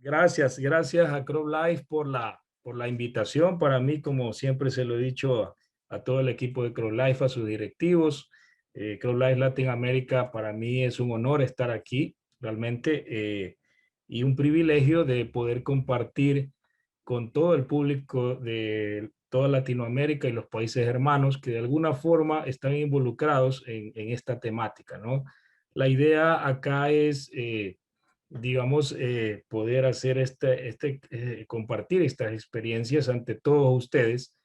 Gracias a CropLife por la invitación. Para mí, como siempre se lo he dicho a todo el equipo de CropLife, a sus directivos, CropLife Latinoamérica, para mí es un honor estar aquí, realmente, y un privilegio de poder compartir con todo el público de toda Latinoamérica y los países hermanos que de alguna forma están involucrados en esta temática, ¿no? La idea acá es digamos, poder hacer compartir estas experiencias ante todos ustedes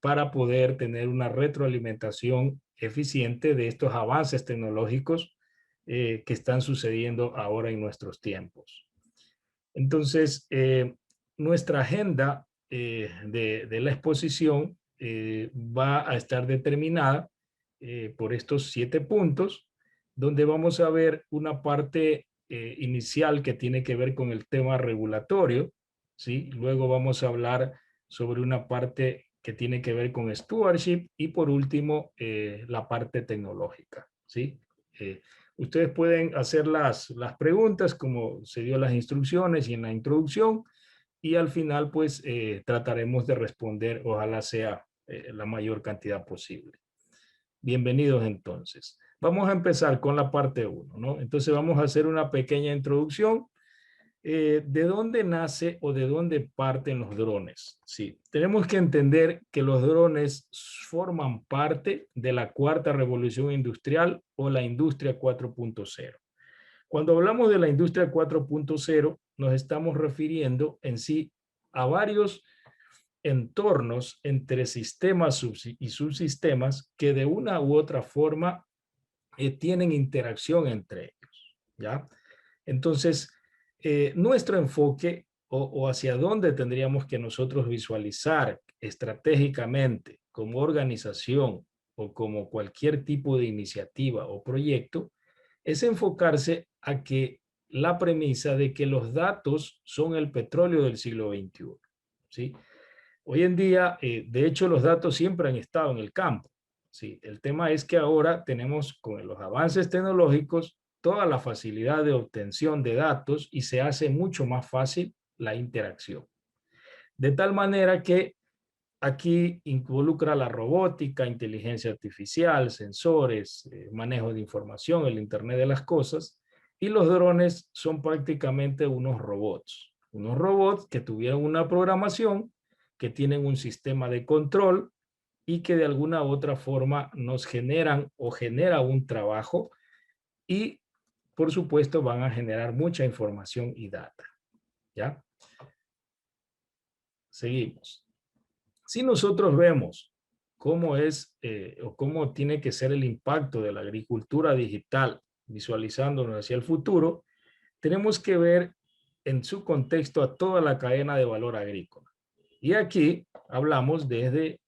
para poder tener una retroalimentación eficiente de estos avances tecnológicos que están sucediendo ahora en nuestros tiempos. Entonces, nuestra agenda de la exposición va a estar determinada por estos 7 puntos, donde vamos a ver una parte inicial que tiene que ver con el tema regulatorio, ¿sí? Luego vamos a hablar sobre una parte que tiene que ver con stewardship y por último la parte tecnológica, ¿sí? Ustedes pueden hacer las preguntas como se dio las instrucciones y en la introducción y al final pues trataremos de responder, ojalá sea la mayor cantidad posible. Bienvenidos entonces. Vamos a empezar con la parte 1, ¿no? Entonces vamos a hacer una pequeña introducción. ¿De dónde nace o de dónde parten los drones? Sí, tenemos que entender que los drones forman parte de la cuarta revolución industrial o la industria 4.0. Cuando hablamos de la industria 4.0, nos estamos refiriendo en sí a varios entornos entre sistemas y subsistemas que de una u otra forma tienen interacción entre ellos, ¿ya? Entonces, nuestro enfoque o hacia dónde tendríamos que nosotros visualizar estratégicamente como organización o como cualquier tipo de iniciativa o proyecto es enfocarse a que la premisa de que los datos son el petróleo del siglo XXI, ¿sí? Hoy en día, de hecho, los datos siempre han estado en el campo. Sí, el tema es que ahora tenemos con los avances tecnológicos toda la facilidad de obtención de datos y se hace mucho más fácil la interacción. De tal manera que aquí involucra la robótica, inteligencia artificial, sensores, manejo de información, el Internet de las cosas, y los drones son prácticamente unos robots que tuvieron una programación, que tienen un sistema de control y que de alguna u otra forma nos generan o genera un trabajo y por supuesto van a generar mucha información y data. ¿Ya? Seguimos. Si nosotros vemos cómo es o cómo tiene que ser el impacto de la agricultura digital visualizándonos hacia el futuro, tenemos que ver en su contexto a toda la cadena de valor agrícola. Y aquí hablamos desde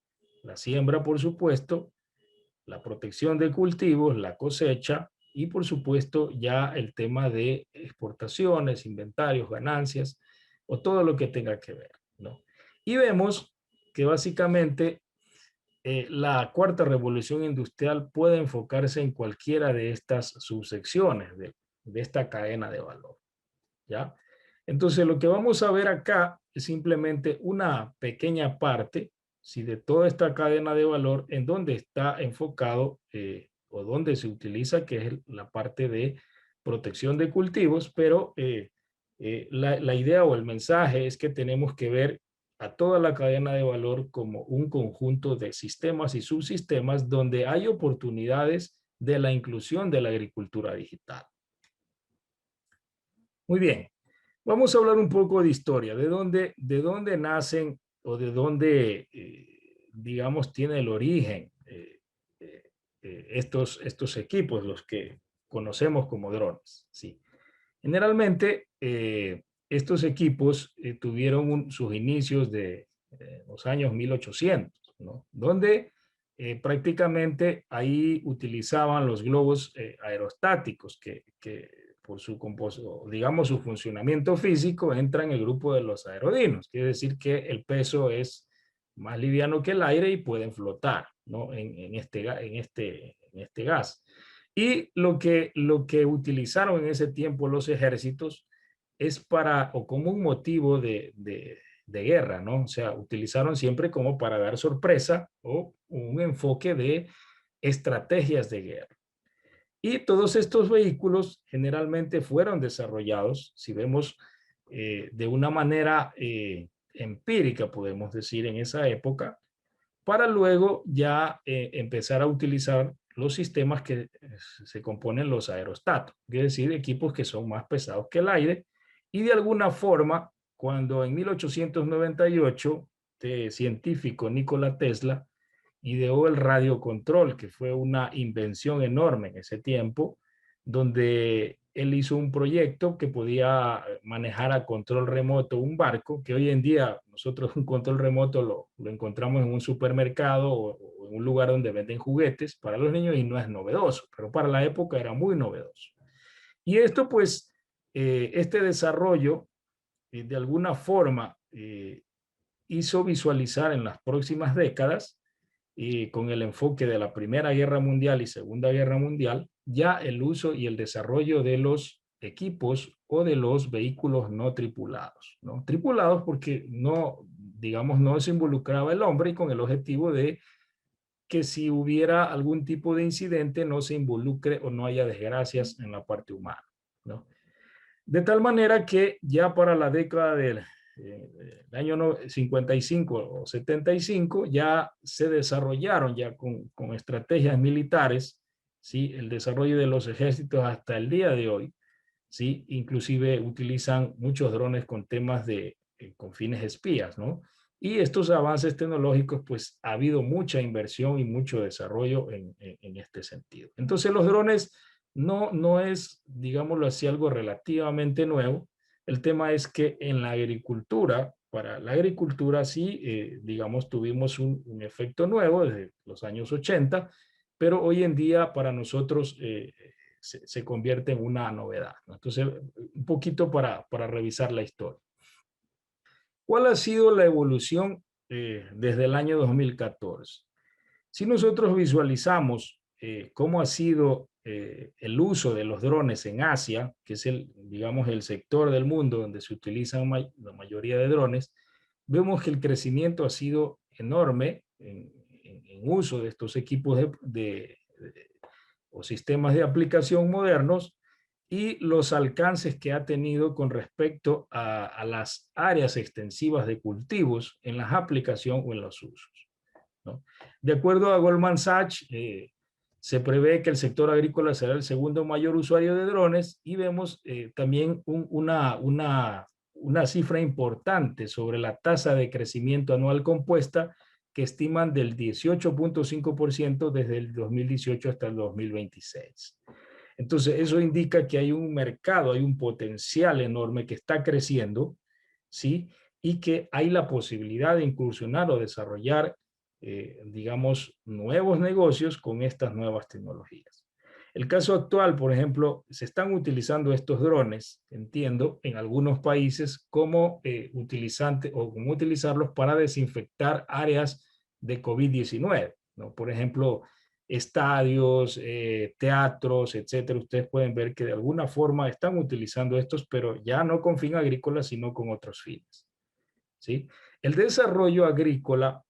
la siembra, por supuesto, la protección de cultivos, la cosecha y, por supuesto, ya el tema de exportaciones, inventarios, ganancias o todo lo que tenga que ver, ¿no? Y vemos que básicamente la cuarta revolución industrial puede enfocarse en cualquiera de estas subsecciones de esta cadena de valor, ¿ya? Entonces, lo que vamos a ver acá es simplemente una pequeña parte, si de toda esta cadena de valor, en donde está enfocado o donde se utiliza, que es la parte de protección de cultivos, pero la idea o el mensaje es que tenemos que ver a toda la cadena de valor como un conjunto de sistemas y subsistemas donde hay oportunidades de la inclusión de la agricultura digital. Muy bien, vamos a hablar un poco de historia, de dónde nacen o de dónde, digamos, tiene el origen estos equipos, los que conocemos como drones. ¿Sí? Generalmente, estos equipos tuvieron sus inicios de los años 1800, ¿no? Donde prácticamente ahí utilizaban los globos aerostáticos que por su digamos su funcionamiento físico entra en el grupo de los aerodinos. Quiere decir que el peso es más liviano que el aire y pueden flotar, ¿no? en este gas. Y lo que utilizaron en ese tiempo los ejércitos es para, o como un motivo de guerra, ¿no? O sea, utilizaron siempre como para dar sorpresa o un enfoque de estrategias de guerra. Y todos estos vehículos generalmente fueron desarrollados, si vemos de una manera empírica, podemos decir, en esa época, para luego ya empezar a utilizar los sistemas que se componen los aerostatos, es decir, equipos que son más pesados que el aire, y de alguna forma, cuando en 1898, el científico Nikola Tesla ideó el radiocontrol, que fue una invención enorme en ese tiempo, donde él hizo un proyecto que podía manejar a control remoto un barco, que hoy en día nosotros un control remoto lo encontramos en un supermercado o en un lugar donde venden juguetes para los niños y no es novedoso, pero para la época era muy novedoso. Y esto pues, este desarrollo de alguna forma hizo visualizar en las próximas décadas y con el enfoque de la Primera Guerra Mundial y Segunda Guerra Mundial, ya el uso y el desarrollo de los equipos o de los vehículos no tripulados, ¿no? Tripulados porque no, digamos, no se involucraba el hombre y con el objetivo de que si hubiera algún tipo de incidente no se involucre o no haya desgracias en la parte humana, ¿no? De tal manera que ya para la década del año 55 o 75 ya se desarrollaron ya con estrategias militares, ¿sí? El desarrollo de los ejércitos hasta el día de hoy, ¿sí? Inclusive utilizan muchos drones con temas con fines espías, ¿no? Y estos avances tecnológicos, pues ha habido mucha inversión y mucho desarrollo en este sentido. Entonces los drones no es, digámoslo así, algo relativamente nuevo. El tema es que en la agricultura, para la agricultura sí, digamos, tuvimos un efecto nuevo desde los años 80, pero hoy en día para nosotros se convierte en una novedad, ¿no? Entonces, un poquito para revisar la historia. ¿Cuál ha sido la evolución desde el año 2014? Si nosotros visualizamos cómo ha sido el uso de los drones en Asia, que es digamos, el sector del mundo donde se utilizan la mayoría de drones, vemos que el crecimiento ha sido enorme en uso de estos equipos o sistemas de aplicación modernos y los alcances que ha tenido con respecto a las áreas extensivas de cultivos en la aplicación o en los usos, ¿no? De acuerdo a Goldman Sachs, se prevé que el sector agrícola será el segundo mayor usuario de drones y vemos también una cifra importante sobre la tasa de crecimiento anual compuesta que estiman del 18.5% desde el 2018 hasta el 2026. Entonces, eso indica que hay un mercado, hay un potencial enorme que está creciendo, ¿sí? Y que hay la posibilidad de incursionar o desarrollar, digamos, nuevos negocios con estas nuevas tecnologías. El caso actual, por ejemplo, se están utilizando estos drones, entiendo, en algunos países como o como utilizarlos para desinfectar áreas de COVID-19, ¿no? Por ejemplo, estadios, teatros, etcétera. Ustedes pueden ver que de alguna forma están utilizando estos, pero ya no con fin agrícola, sino con otros fines, ¿sí? El desarrollo agrícola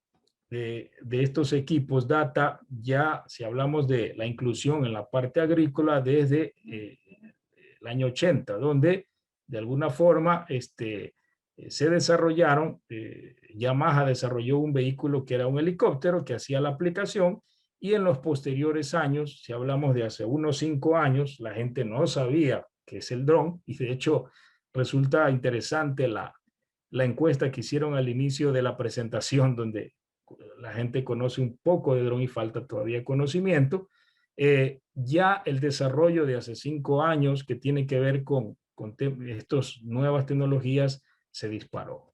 de estos equipos data ya, si hablamos de la inclusión en la parte agrícola, desde el año 80, donde de alguna forma se desarrollaron, Yamaha desarrolló un vehículo que era un helicóptero que hacía la aplicación y en los posteriores años, si hablamos de hace unos 5 años, la gente no sabía qué es el dron y de hecho resulta interesante la encuesta que hicieron al inicio de la presentación donde la gente conoce un poco de dron y falta todavía conocimiento. Ya el desarrollo de hace 5 años que tiene que ver con estas nuevas tecnologías se disparó,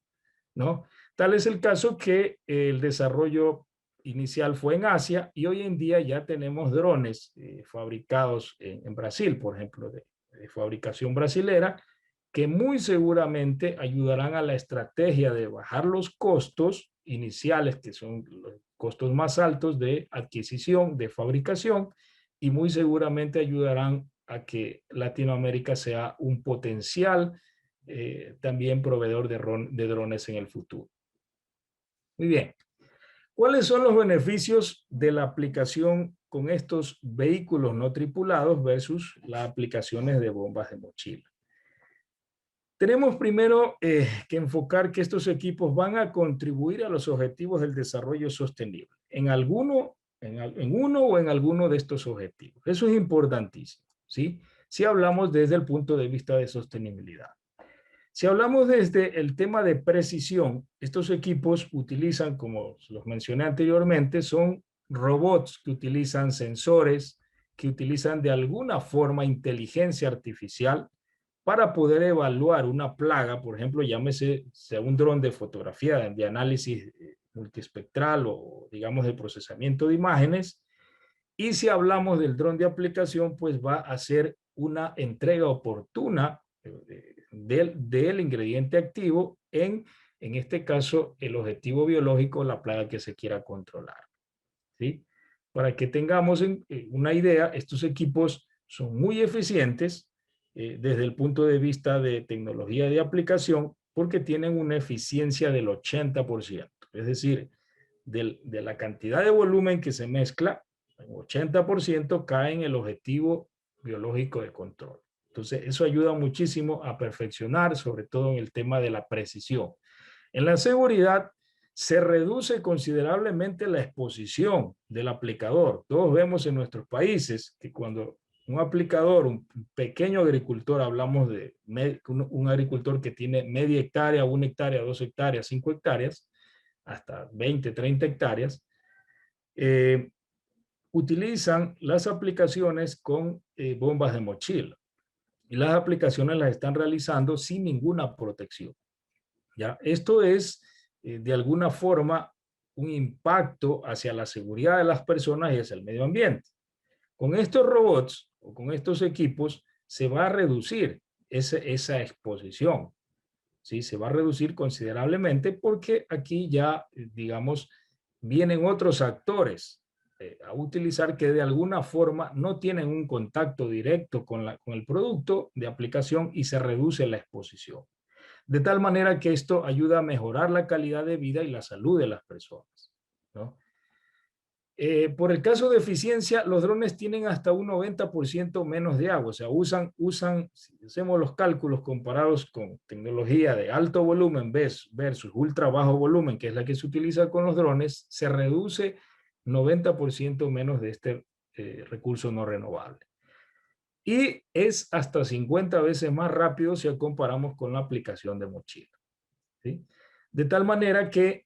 ¿no? Tal es el caso que el desarrollo inicial fue en Asia y hoy en día ya tenemos drones fabricados en Brasil, por ejemplo, de fabricación brasilera, que muy seguramente ayudarán a la estrategia de bajar los costos iniciales, que son los costos más altos de adquisición, de fabricación, y muy seguramente ayudarán a que Latinoamérica sea un potencial también proveedor de drones en el futuro. Muy bien. ¿Cuáles son los beneficios de la aplicación con estos vehículos no tripulados versus las aplicaciones de bombas de mochila? Tenemos primero que enfocar que estos equipos van a contribuir a los objetivos del desarrollo sostenible en uno o en alguno de estos objetivos. Eso es importantísimo, ¿sí? Si hablamos desde el punto de vista de sostenibilidad. Si hablamos desde el tema de precisión, estos equipos utilizan, como los mencioné anteriormente, son robots que utilizan sensores, que utilizan de alguna forma inteligencia artificial para poder evaluar una plaga, por ejemplo, llámese sea un dron de fotografía, de análisis multiespectral o digamos de procesamiento de imágenes. Y si hablamos del dron de aplicación, pues va a hacer una entrega oportuna del ingrediente activo en este caso, el objetivo biológico, la plaga que se quiera controlar. ¿Sí? Para que tengamos una idea, estos equipos son muy eficientes desde el punto de vista de tecnología de aplicación porque tienen una eficiencia del 80%. Es decir, de la cantidad de volumen que se mezcla, el 80% cae en el objetivo biológico de control. Entonces, eso ayuda muchísimo a perfeccionar, sobre todo en el tema de la precisión. En la seguridad, se reduce considerablemente la exposición del aplicador. Todos vemos en nuestros países que cuando un aplicador, un pequeño agricultor, hablamos de un agricultor que tiene media hectárea, 1 hectárea, 2 hectáreas, 5 hectáreas, hasta 20, 30 hectáreas, utilizan las aplicaciones con bombas de mochila. Y las aplicaciones las están realizando sin ninguna protección. ¿Ya? Esto es, de alguna forma, un impacto hacia la seguridad de las personas y hacia el medio ambiente. Con estos robots o con estos equipos se va a reducir esa exposición. ¿Sí? Se va a reducir considerablemente porque aquí ya, digamos, vienen otros actores a utilizar que de alguna forma no tienen un contacto directo con el producto de aplicación y se reduce la exposición. De tal manera que esto ayuda a mejorar la calidad de vida y la salud de las personas, ¿no? Por el caso de eficiencia, los drones tienen hasta un 90% menos de agua, o sea, si hacemos los cálculos comparados con tecnología de alto volumen versus ultra bajo volumen, que es la que se utiliza con los drones, se reduce 90% menos de este recurso no renovable. Y es hasta 50 veces más rápido si comparamos con la aplicación de mochila, ¿sí? De tal manera que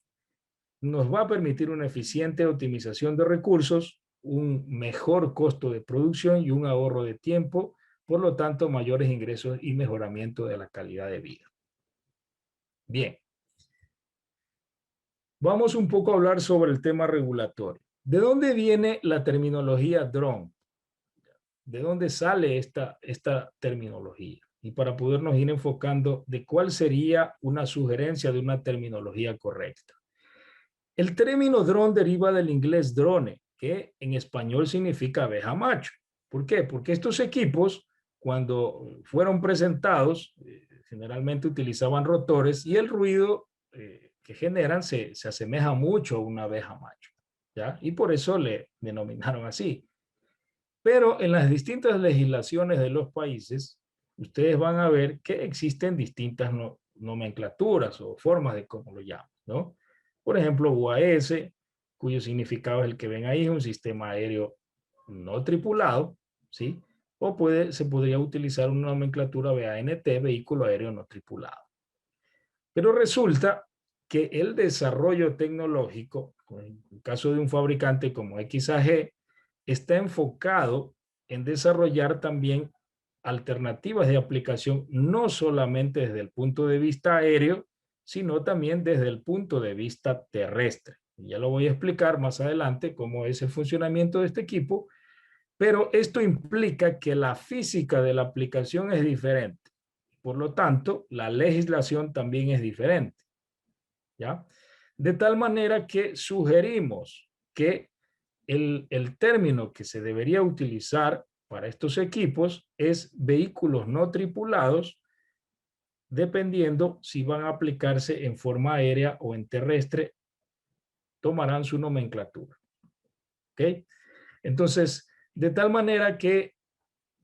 nos va a permitir una eficiente optimización de recursos, un mejor costo de producción y un ahorro de tiempo, por lo tanto, mayores ingresos y mejoramiento de la calidad de vida. Bien, vamos un poco a hablar sobre el tema regulatorio. ¿De dónde viene la terminología drone? ¿De dónde sale esta terminología? Y para podernos ir enfocando de cuál sería una sugerencia de una terminología correcta. El término dron deriva del inglés drone, que en español significa abeja macho. ¿Por qué? Porque estos equipos, cuando fueron presentados, generalmente utilizaban rotores y el ruido que generan se asemeja mucho a una abeja macho, ¿ya? Y por eso le denominaron así. Pero en las distintas legislaciones de los países, ustedes van a ver que existen distintas nomenclaturas o formas de cómo lo llaman, ¿no? Por ejemplo, UAS, cuyo significado es el que ven ahí, es un sistema aéreo no tripulado, ¿sí? O se podría utilizar una nomenclatura VANT, vehículo aéreo no tripulado. Pero resulta que el desarrollo tecnológico, en el caso de un fabricante como XAG, está enfocado en desarrollar también alternativas de aplicación, no solamente desde el punto de vista aéreo, sino también desde el punto de vista terrestre. Y ya lo voy a explicar más adelante cómo es el funcionamiento de este equipo, pero esto implica que la física de la aplicación es diferente. Por lo tanto, la legislación también es diferente, ¿ya? De tal manera que sugerimos que el término que se debería utilizar para estos equipos es vehículos no tripulados dependiendo si van a aplicarse en forma aérea o en terrestre, tomarán su nomenclatura. ¿Ok? Entonces, de tal manera que,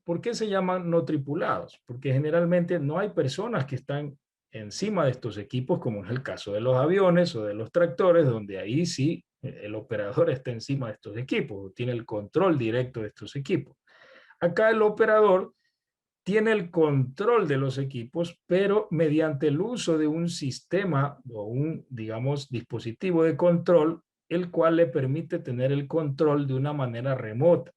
¿por qué se llaman no tripulados? Porque generalmente no hay personas que están encima de estos equipos, como es el caso de los aviones o de los tractores, donde ahí sí el operador está encima de estos equipos, tiene el control directo de estos equipos. Acá el operador tiene el control de los equipos, pero mediante el uso de un sistema o un, digamos, dispositivo de control, el cual le permite tener el control de una manera remota,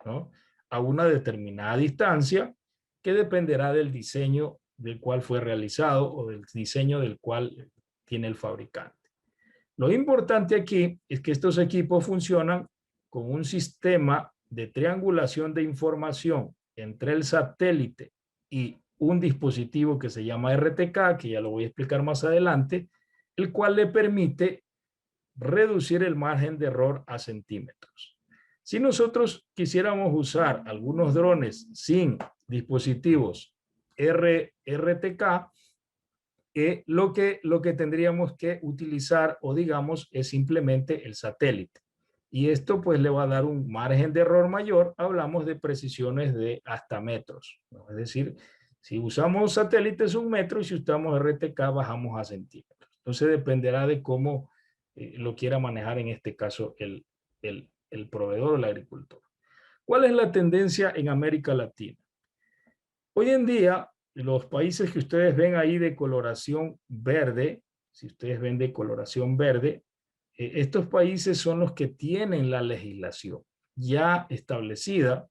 ¿no? A una determinada distancia que dependerá del diseño del cual fue realizado o del diseño del cual tiene el fabricante. Lo importante aquí es que estos equipos funcionan con un sistema de triangulación de información entre el satélite y un dispositivo que se llama RTK, que ya lo voy a explicar más adelante, el cual le permite reducir el margen de error a centímetros. Si nosotros quisiéramos usar algunos drones sin dispositivos RTK, lo que tendríamos que utilizar o digamos es simplemente el satélite. Y esto pues le va a dar un margen de error mayor, hablamos de precisiones de hasta metros, ¿no? Es decir, si usamos satélites 1 metro y si usamos RTK bajamos a centímetros. Entonces dependerá de cómo lo quiera manejar en este caso el proveedor o el agricultor. ¿Cuál es la tendencia en América Latina? Hoy en día, los países que ustedes ven ahí de coloración verde, si ustedes ven de coloración verde, estos países son los que tienen la legislación ya establecida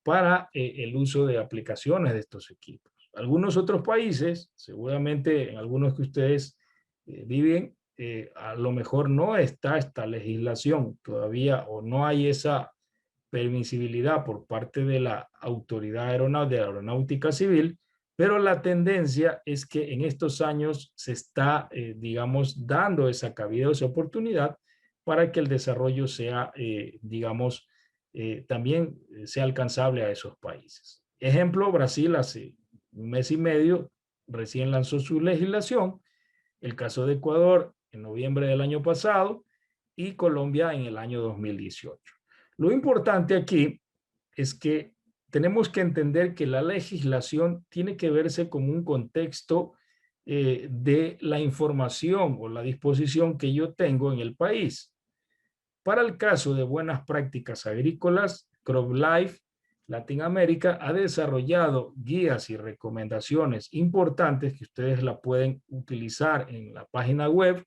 para el uso de aplicaciones de estos equipos. Algunos otros países, seguramente en algunos que ustedes viven, a lo mejor no está esta legislación todavía o no hay esa permisibilidad por parte de la Autoridad de Aeronáutica Civil, pero la tendencia es que en estos años se está, digamos, dando esa cabida, esa oportunidad para que el desarrollo sea, digamos, también sea alcanzable a esos países. Ejemplo, Brasil hace 1 mes y medio recién lanzó su legislación, el caso de Ecuador en noviembre del año pasado y Colombia en el año 2018. Lo importante aquí es que tenemos que entender que la legislación tiene que verse como un contexto de la información o la disposición que yo tengo en el país. Para el caso de buenas prácticas agrícolas, CropLife Latinoamérica ha desarrollado guías y recomendaciones importantes que ustedes la pueden utilizar en la página web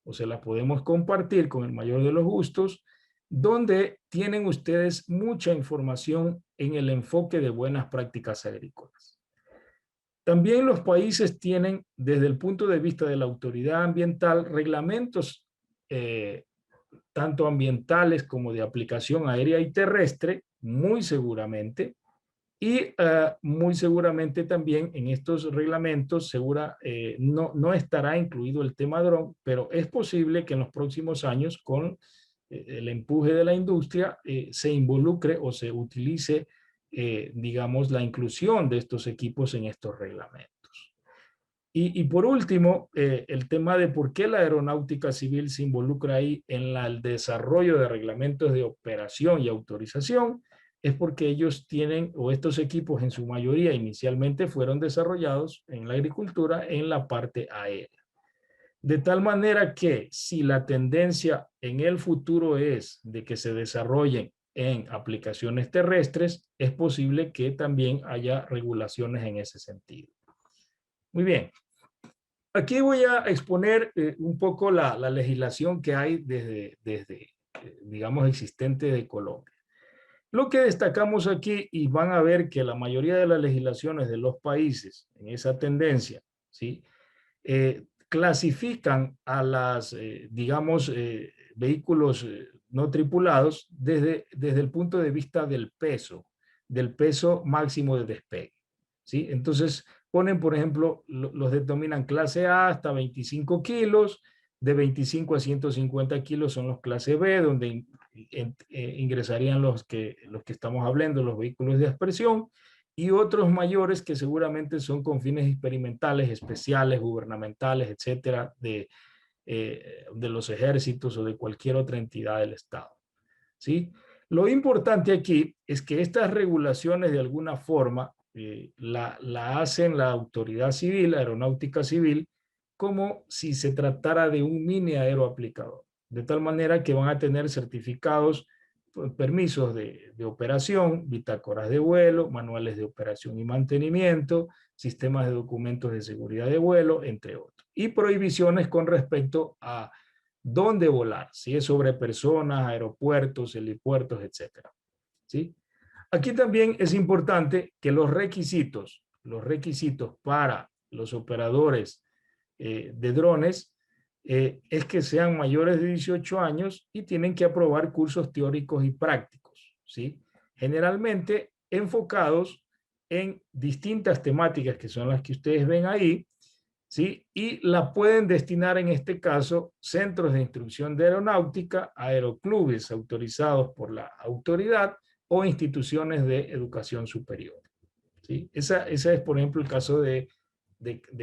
o se las podemos compartir con el mayor de los gustos, donde tienen ustedes mucha información en el enfoque de buenas prácticas agrícolas. También los países tienen, desde el punto de vista de la autoridad ambiental, reglamentos tanto ambientales como de aplicación aérea y terrestre, muy seguramente, y muy seguramente también en estos reglamentos no estará incluido el tema dron, pero es posible que en los próximos años con el empuje de la industria se involucre o se utilice, digamos, la inclusión de estos equipos en estos reglamentos. Y por último, el tema de por qué la aeronáutica civil se involucra ahí en el desarrollo de reglamentos de operación y autorización, es porque ellos tienen, o estos equipos en su mayoría inicialmente fueron desarrollados en la agricultura en la parte aérea. De tal manera que si la tendencia en el futuro es de que se desarrollen en aplicaciones terrestres, es posible que también haya regulaciones en ese sentido. Muy bien. Aquí voy a exponer un poco la legislación que hay desde digamos, existente de Colombia. Lo que destacamos aquí, y van a ver que la mayoría de las legislaciones de los países en esa tendencia, ¿sí? Clasifican a las, digamos, vehículos no tripulados desde el punto de vista del peso máximo de despegue, ¿sí? Entonces, ponen, por ejemplo, los denominan clase A hasta 25 kilos, de 25 a 150 kilos son los clase B, donde ingresarían los que estamos hablando, los vehículos de aspersión, y otros mayores que seguramente son con fines experimentales, especiales, gubernamentales, etcétera, de los ejércitos o de cualquier otra entidad del Estado. ¿Sí? Lo importante aquí es que estas regulaciones de alguna forma la hacen la autoridad civil, la aeronáutica civil, como si se tratara de un mini aeroaplicador, de tal manera que van a tener certificados, permisos de operación, bitácoras de vuelo, manuales de operación y mantenimiento, sistemas de documentos de seguridad de vuelo, entre otros, y prohibiciones con respecto a dónde volar, si es sobre personas, aeropuertos, helipuertos, etcétera. ¿Sí? Aquí también es importante que los requisitos para los operadores de drones es que sean mayores de 18 años y tienen que aprobar cursos teóricos y prácticos, ¿sí? Generalmente enfocados en distintas temáticas que son las que ustedes ven ahí, ¿sí? Y la pueden destinar en este caso centros de instrucción de aeronáutica, aeroclubes autorizados por la autoridad o instituciones de educación superior. ¿Sí? Ese es, por ejemplo, el caso de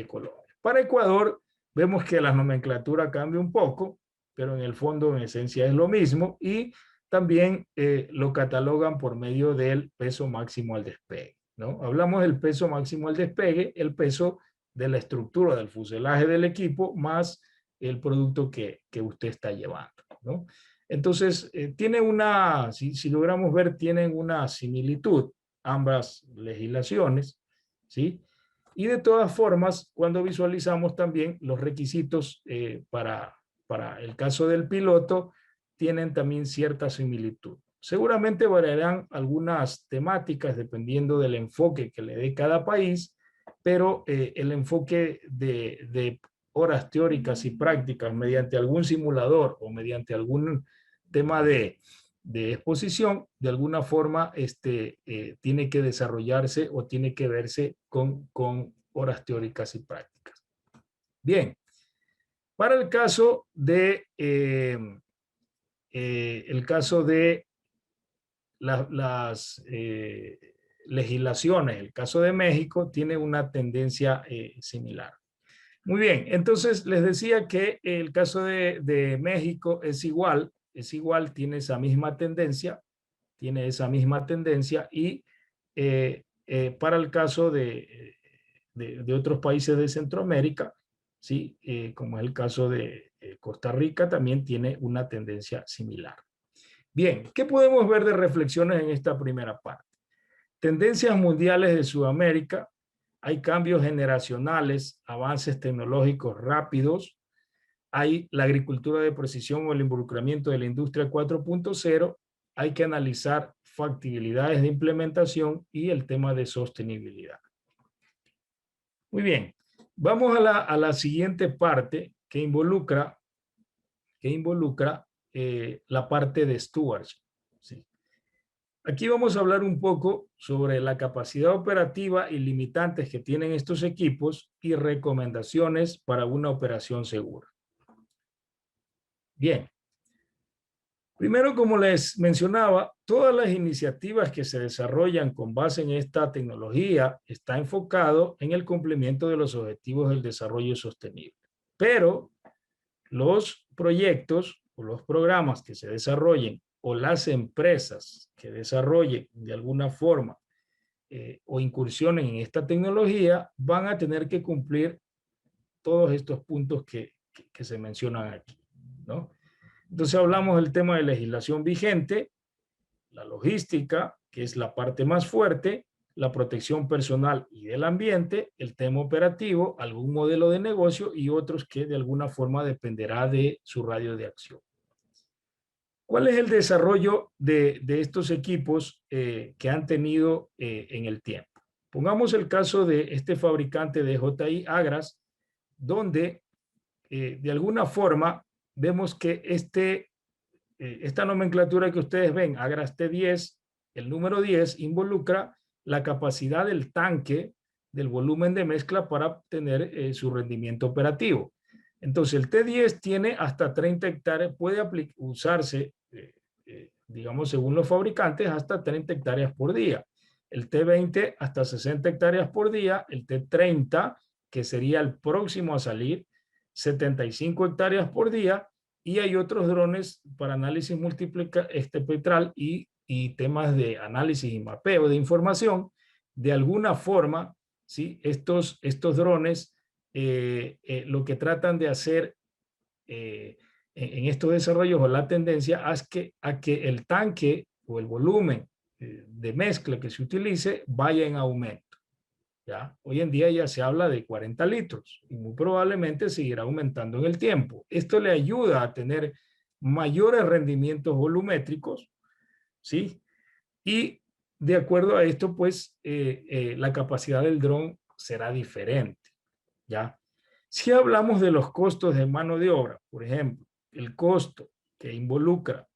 Colombia. Para Ecuador, vemos que la nomenclatura cambia un poco, pero en el fondo, en esencia, es lo mismo y también lo catalogan por medio del peso máximo al despegue, ¿no? Hablamos del peso máximo al despegue, el peso de la estructura del fuselaje del equipo más el producto que usted está llevando, ¿no? Entonces, tiene una, si logramos ver, tienen una similitud ambas legislaciones, ¿sí? Y de todas formas, cuando visualizamos también los requisitos para el caso del piloto, tienen también cierta similitud. Seguramente variarán algunas temáticas dependiendo del enfoque que le dé cada país, pero el enfoque de horas teóricas y prácticas mediante algún simulador o mediante algún tema de exposición, de alguna forma tiene que desarrollarse o tiene que verse con horas teóricas y prácticas. Bien, para el caso de las legislaciones, el caso de México tiene una tendencia similar. Muy bien, entonces les decía que el caso de México es igual, tiene esa misma tendencia, y para el caso de otros países de Centroamérica, ¿sí? Como es el caso de Costa Rica, también tiene una tendencia similar. Bien, ¿qué podemos ver de reflexiones en esta primera parte? Tendencias mundiales de Sudamérica, hay cambios generacionales, avances tecnológicos rápidos, hay la agricultura de precisión o el involucramiento de la industria 4.0, hay que analizar factibilidades de implementación y el tema de sostenibilidad. Muy bien, vamos a la siguiente parte que involucra la parte de stewardship. ¿Sí? Aquí vamos a hablar un poco sobre la capacidad operativa y limitantes que tienen estos equipos y recomendaciones para una operación segura. Bien, primero, como les mencionaba, todas las iniciativas que se desarrollan con base en esta tecnología está enfocado en el cumplimiento de los objetivos del desarrollo sostenible. Pero los proyectos o los programas que se desarrollen o las empresas que desarrollen de alguna forma o incursionen en esta tecnología van a tener que cumplir todos estos puntos que se mencionan aquí, ¿no? Entonces hablamos del tema de legislación vigente, la logística, que es la parte más fuerte, la protección personal y del ambiente, el tema operativo, algún modelo de negocio y otros que de alguna forma dependerá de su radio de acción. ¿Cuál es el desarrollo de estos equipos que han tenido en el tiempo? Pongamos el caso de este fabricante de DJI Agras, donde de alguna forma vemos que esta nomenclatura que ustedes ven, Agras T10, el número 10, involucra la capacidad del tanque del volumen de mezcla para obtener su rendimiento operativo. Entonces, el T10 tiene hasta 30 hectáreas, puede usarse, digamos, según los fabricantes, hasta 30 hectáreas por día. el T20 hasta 60 hectáreas por día, el T30, que sería el próximo a salir, 75 hectáreas por día, y hay otros drones para análisis espectral y temas de análisis y mapeo de información. De alguna forma, ¿sí? Estos drones lo que tratan de hacer en estos desarrollos o la tendencia es a que el tanque o el volumen de mezcla que se utilice vaya en aumento. ¿Ya? Hoy en día ya se habla de 40 litros y muy probablemente seguirá aumentando en el tiempo. Esto le ayuda a tener mayores rendimientos volumétricos, ¿sí? Y de acuerdo a esto, pues la capacidad del dron será diferente, ¿ya? Si hablamos de los costos de mano de obra, por ejemplo, el costo que involucra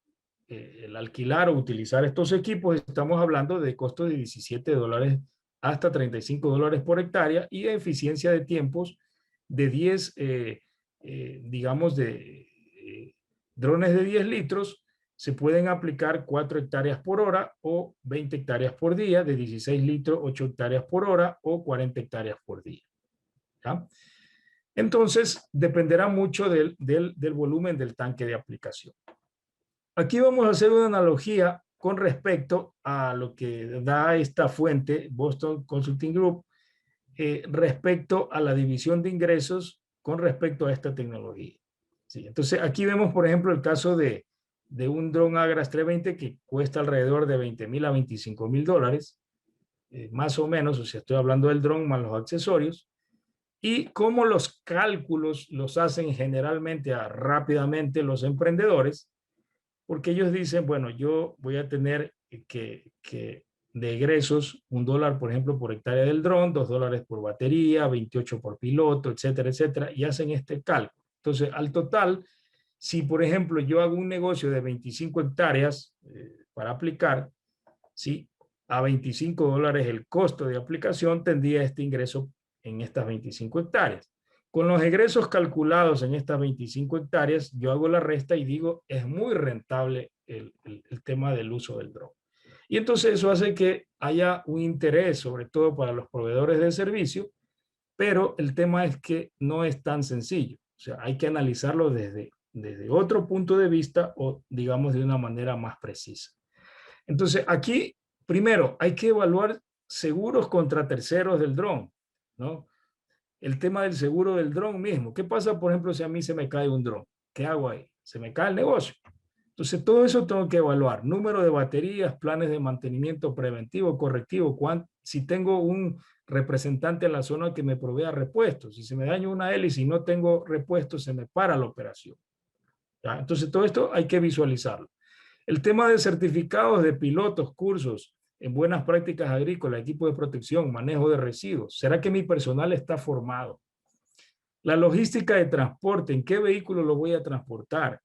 el alquilar o utilizar estos equipos, estamos hablando de costos de $17 hasta $35 por hectárea y de eficiencia de tiempos de 10, digamos, de drones de 10 litros, se pueden aplicar 4 hectáreas por hora o 20 hectáreas por día, de 16 litros, 8 hectáreas por hora o 40 hectáreas por día. ¿Ya? Entonces, dependerá mucho del volumen del tanque de aplicación. Aquí vamos a hacer una analogía con respecto a lo que da esta fuente, Boston Consulting Group, respecto a la división de ingresos con respecto a esta tecnología. Sí, entonces, aquí vemos, por ejemplo, el caso de un dron Agras 320 que cuesta alrededor de $20,000 a $25,000, más o menos, o sea, estoy hablando del dron más los accesorios, y cómo los cálculos los hacen generalmente rápidamente los emprendedores, porque ellos dicen, bueno, yo voy a tener que de egresos $1, por ejemplo, por hectárea del dron, $2 por batería, 28 por piloto, etcétera, etcétera, y hacen este cálculo. Entonces, al total, si por ejemplo yo hago un negocio de 25 hectáreas para aplicar, ¿sí? A $25 el costo de aplicación, tendría este ingreso en estas 25 hectáreas. Con los egresos calculados en estas 25 hectáreas, yo hago la resta y digo, es muy rentable el tema del uso del dron. Y entonces eso hace que haya un interés, sobre todo para los proveedores de servicio, pero el tema es que no es tan sencillo. O sea, hay que analizarlo desde otro punto de vista o, digamos, de una manera más precisa. Entonces, aquí, primero, hay que evaluar seguros contra terceros del dron, ¿no? El tema del seguro del dron mismo. ¿Qué pasa, por ejemplo, si a mí se me cae un dron? ¿Qué hago ahí? Se me cae el negocio. Entonces, todo eso tengo que evaluar. Número de baterías, planes de mantenimiento preventivo, correctivo. Si tengo un representante en la zona que me provea repuestos. Si se me daña una hélice y no tengo repuestos, se me para la operación. ¿Ya? Entonces, todo esto hay que visualizarlo. El tema de certificados de pilotos, cursos en buenas prácticas agrícolas, equipo de protección, manejo de residuos. ¿Será que mi personal está formado? La logística de transporte, ¿en qué vehículo lo voy a transportar?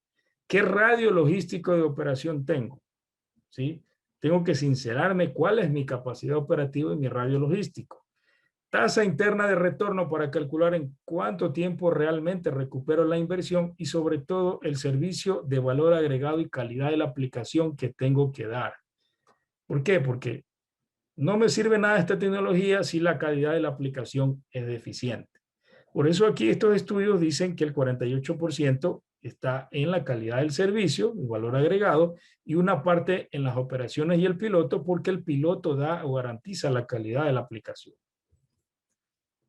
¿Qué radio logístico de operación tengo? ¿Sí? Tengo que sincerarme cuál es mi capacidad operativa y mi radio logístico. Tasa interna de retorno para calcular en cuánto tiempo realmente recupero la inversión y sobre todo el servicio de valor agregado y calidad de la aplicación que tengo que dar. ¿Por qué? Porque no me sirve nada esta tecnología si la calidad de la aplicación es deficiente. Por eso aquí estos estudios dicen que el 48% está en la calidad del servicio, el valor agregado, y una parte en las operaciones y el piloto, porque el piloto da o garantiza la calidad de la aplicación.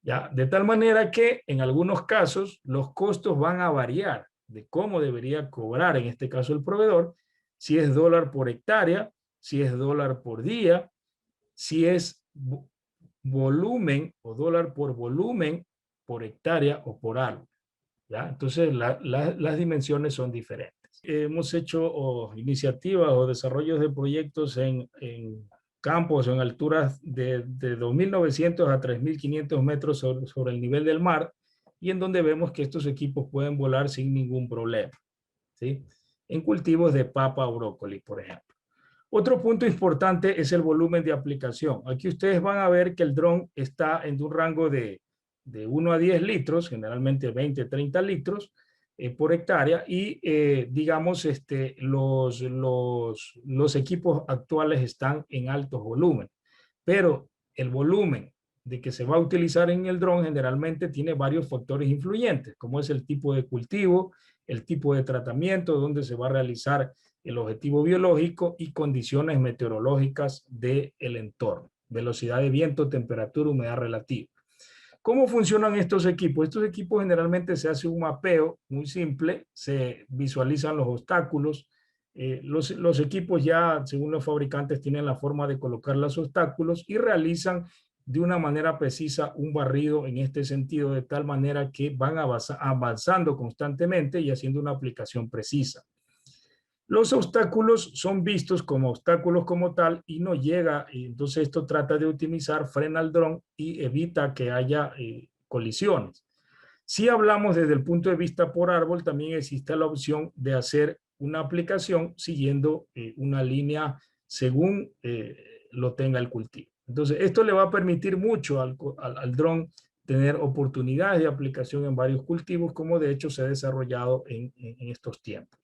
¿Ya? De tal manera que en algunos casos los costos van a variar de cómo debería cobrar, en este caso el proveedor, si es dólar por hectárea, si es dólar por día, si es volumen o dólar por volumen por hectárea o por árbol. ¿Ya? Entonces las dimensiones son diferentes. Hemos hecho iniciativas o desarrollos de proyectos en campos o en alturas de 2.900 a 3.500 metros sobre el nivel del mar y en donde vemos que estos equipos pueden volar sin ningún problema, ¿sí? En cultivos de papa o brócoli, por ejemplo. Otro punto importante es el volumen de aplicación. Aquí ustedes van a ver que el dron está en un rango de 1 a 10 litros, generalmente 20, 30 litros por hectárea y digamos los equipos actuales están en altos volúmenes. pero el volumen de que se va a utilizar en el dron generalmente tiene varios factores influyentes, como es el tipo de cultivo, el tipo de tratamiento, donde se va a realizar el objetivo biológico y condiciones meteorológicas del entorno, velocidad de viento, temperatura, humedad relativa. ¿Cómo funcionan estos equipos? Estos equipos generalmente se hace un mapeo muy simple, se visualizan los obstáculos. Los equipos ya, según los fabricantes, tienen la forma de colocar los obstáculos y realizan de una manera precisa un barrido en este sentido, de tal manera que van avanzando constantemente y haciendo una aplicación precisa. Los obstáculos son vistos como obstáculos como tal y no llega, y entonces esto trata de optimizar, frena el dron y evita que haya colisiones. Si hablamos desde el punto de vista por árbol, también existe la opción de hacer una aplicación siguiendo una línea según lo tenga el cultivo. Entonces, esto le va a permitir mucho al dron tener oportunidades de aplicación en varios cultivos, como de hecho se ha desarrollado en estos tiempos.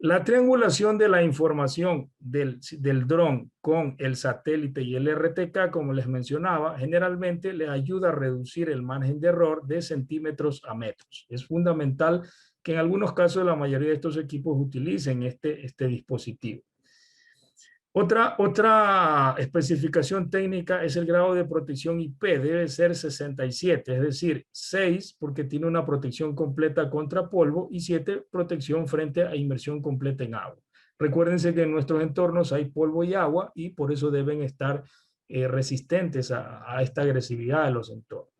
La triangulación de la información del dron con el satélite y el RTK, como les mencionaba, generalmente le ayuda a reducir el margen de error de centímetros a metros. Es fundamental que en algunos casos la mayoría de estos equipos utilicen este dispositivo. Otra especificación técnica es el grado de protección IP, debe ser 67, es decir, 6 porque tiene una protección completa contra polvo y 7 protección frente a inmersión completa en agua. Recuérdense que en nuestros entornos hay polvo y agua y por eso deben estar resistentes a esta agresividad de los entornos.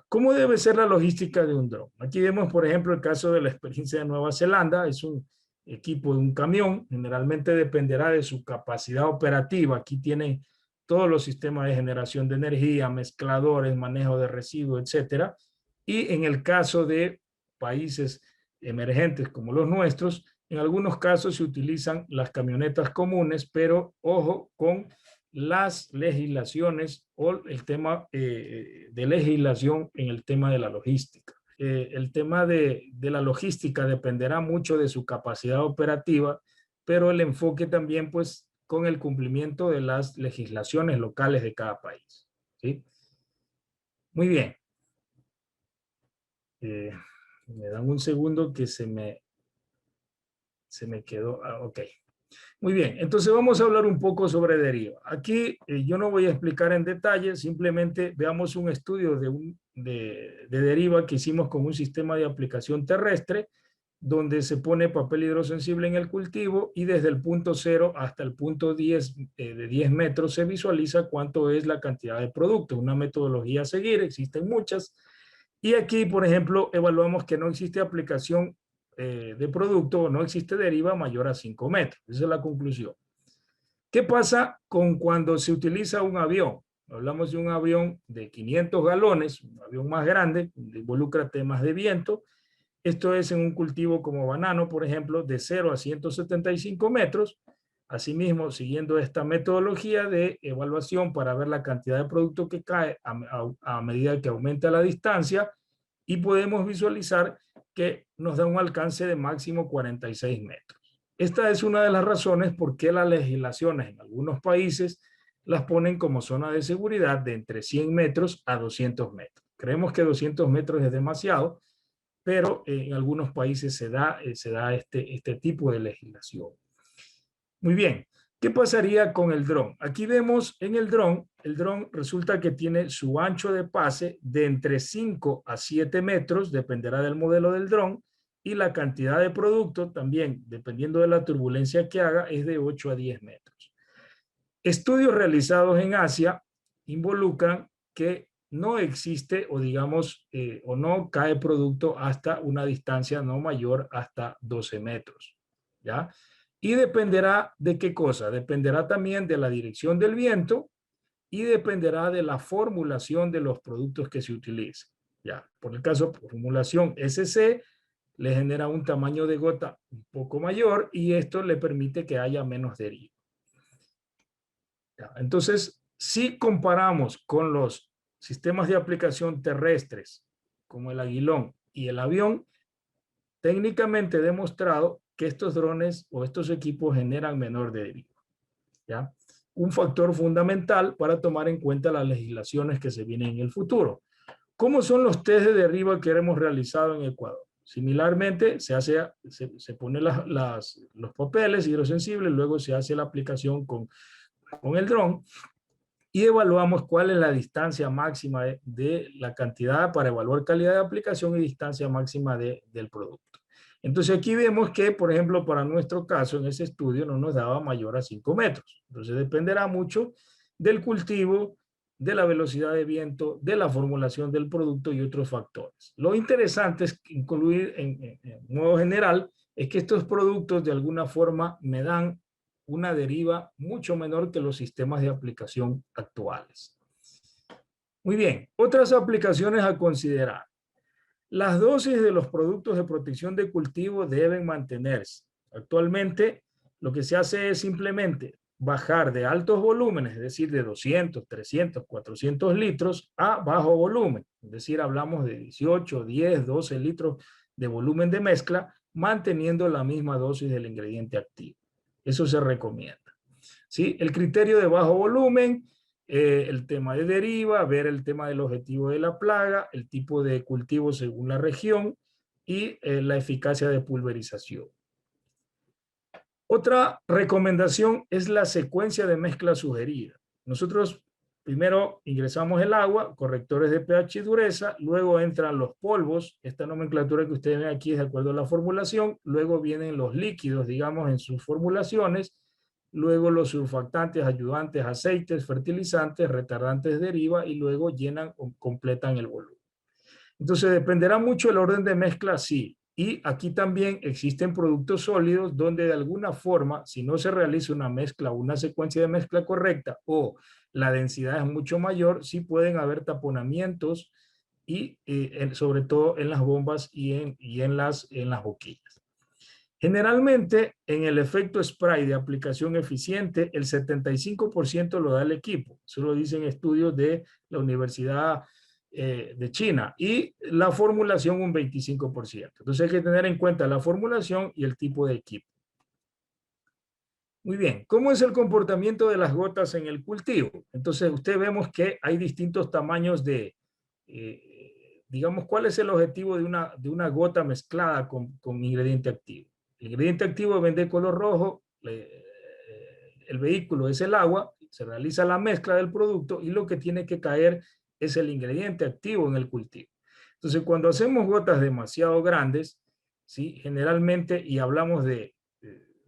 ¿Cómo debe ser la logística de un dron? Aquí vemos, por ejemplo, el caso de la experiencia de Nueva Zelanda. Es un equipo de un camión. Generalmente dependerá de su capacidad operativa. Aquí tiene todos los sistemas de generación de energía, mezcladores, manejo de residuos, etcétera. Y en el caso de países emergentes como los nuestros, en algunos casos se utilizan las camionetas comunes, pero ojo con las legislaciones o el tema de legislación en el tema de la logística. El tema de la logística dependerá mucho de su capacidad operativa, pero el enfoque también pues con el cumplimiento de las legislaciones locales de cada país. ¿Sí? Muy bien. Me dan un segundo que se me quedó. Ok. Muy bien, entonces vamos a hablar un poco sobre deriva. Aquí yo no voy a explicar en detalle, simplemente veamos un estudio de deriva que hicimos con un sistema de aplicación terrestre, donde se pone papel hidrosensible en el cultivo y desde el punto 0 hasta el punto 10 de 10 metros se visualiza cuánto es la cantidad de producto. Una metodología a seguir, existen muchas. Y aquí, por ejemplo, evaluamos que no existe aplicación de producto o no existe deriva mayor a 5 metros. Esa es la conclusión. ¿Qué pasa con cuando se utiliza un avión? Hablamos de un avión de 500 galones, un avión más grande, que involucra temas de viento. Esto es en un cultivo como banano, por ejemplo, de 0 a 175 metros. Asimismo, siguiendo esta metodología de evaluación para ver la cantidad de producto que cae a medida que aumenta la distancia, y podemos visualizar que nos da un alcance de máximo 46 metros. Esta es una de las razones por qué las legislaciones en algunos países las ponen como zona de seguridad de entre 100 metros a 200 metros. Creemos que 200 metros es demasiado, pero en algunos países se da este tipo de legislación. Muy bien, ¿qué pasaría con el dron? Aquí vemos en el dron resulta que tiene su ancho de pase de entre 5 a 7 metros, dependerá del modelo del dron, y la cantidad de producto también, dependiendo de la turbulencia que haga, es de 8 a 10 metros. Estudios realizados en Asia involucran que no existe o digamos o no cae producto hasta una distancia no mayor hasta 12 metros, ¿ya? Y dependerá de qué cosa, dependerá también de la dirección del viento y dependerá de la formulación de los productos que se utilicen, ¿ya? Por el caso, formulación SC le genera un tamaño de gota un poco mayor y esto le permite que haya menos deriva. Entonces, si comparamos con los sistemas de aplicación terrestres, como el Aguilón y el avión, técnicamente demostrado que estos drones o estos equipos generan menor deriva, ¿ya? un factor fundamental para tomar en cuenta las legislaciones que se vienen en el futuro. ¿Cómo son los test de derriba que hemos realizado en Ecuador? Similarmente, se ponen los papeles hidrosensibles, luego se hace la aplicación con el dron y evaluamos cuál es la distancia máxima de la cantidad para evaluar calidad de aplicación y distancia máxima del producto. Entonces aquí vemos que, por ejemplo, para nuestro caso, en ese estudio no nos daba mayor a 5 metros. Entonces dependerá mucho del cultivo, de la velocidad de viento, de la formulación del producto y otros factores. Lo interesante es incluir en modo general es que estos productos de alguna forma me dan una deriva mucho menor que los sistemas de aplicación actuales. Muy bien, otras aplicaciones a considerar. Las dosis de los productos de protección de cultivo deben mantenerse. Actualmente, lo que se hace es simplemente bajar de altos volúmenes, es decir, de 200, 300, 400 litros a bajo volumen. Es decir, hablamos de 18, 10, 12 litros de volumen de mezcla, manteniendo la misma dosis del ingrediente activo. Eso se recomienda. ¿Sí? El criterio de bajo volumen, el tema de deriva, ver el tema del objetivo de la plaga, el tipo de cultivo según la región y la eficacia de pulverización. Otra recomendación es la secuencia de mezcla sugerida. Nosotros primero ingresamos el agua, correctores de pH y dureza, luego entran los polvos, esta nomenclatura que ustedes ven aquí es de acuerdo a la formulación, luego vienen los líquidos, digamos, en sus formulaciones, luego los surfactantes, ayudantes, aceites, fertilizantes, retardantes de deriva y luego llenan o completan el volumen. Entonces dependerá mucho el orden de mezcla, sí. Y aquí también existen productos sólidos donde de alguna forma, si no se realiza una mezcla o una secuencia de mezcla correcta o la densidad es mucho mayor, sí pueden haber taponamientos y sobre todo en las bombas y en las boquillas. Generalmente, en el efecto spray de aplicación eficiente, el 75% lo da el equipo. Eso lo dicen estudios de la Universidad de China. Y la formulación un 25%. Entonces hay que tener en cuenta la formulación y el tipo de equipo. Muy bien, ¿cómo es el comportamiento de las gotas en el cultivo? Entonces, usted vemos que hay distintos tamaños de, digamos, ¿cuál es el objetivo de una gota mezclada con ingrediente activo? El ingrediente activo vende color rojo, el vehículo es el agua, se realiza la mezcla del producto y lo que tiene que caer es el ingrediente activo en el cultivo. Entonces, cuando hacemos gotas demasiado grandes, ¿sí? Generalmente, y hablamos de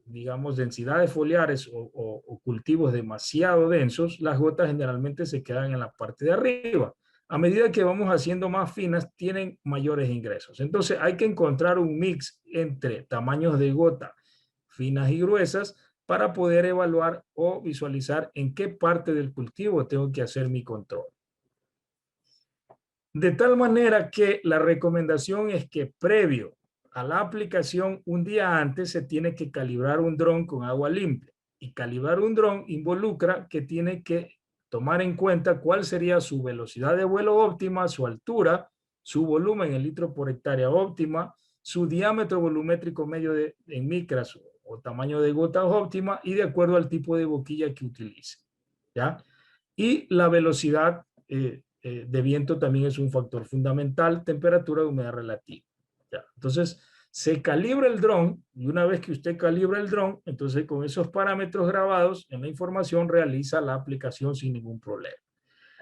digamos, densidades foliares o cultivos demasiado densos, las gotas generalmente se quedan en la parte de arriba. A medida que vamos haciendo más finas, tienen mayores ingresos. Entonces hay que encontrar un mix entre tamaños de gota finas y gruesas para poder evaluar o visualizar en qué parte del cultivo tengo que hacer mi control. De tal manera que la recomendación es que previo a la aplicación, un día antes se tiene que calibrar un dron con agua limpia. Y calibrar un dron involucra que tiene que tomar en cuenta cuál sería su velocidad de vuelo óptima, su altura, su volumen en litro por hectárea óptima, su diámetro volumétrico medio en micras o tamaño de gotas óptima y de acuerdo al tipo de boquilla que utilice. ¿Ya? Y la velocidad de viento también es un factor fundamental, temperatura y humedad relativa. ¿Ya? Entonces, se calibra el dron y una vez que usted calibra el dron, entonces con esos parámetros grabados en la información realiza la aplicación sin ningún problema.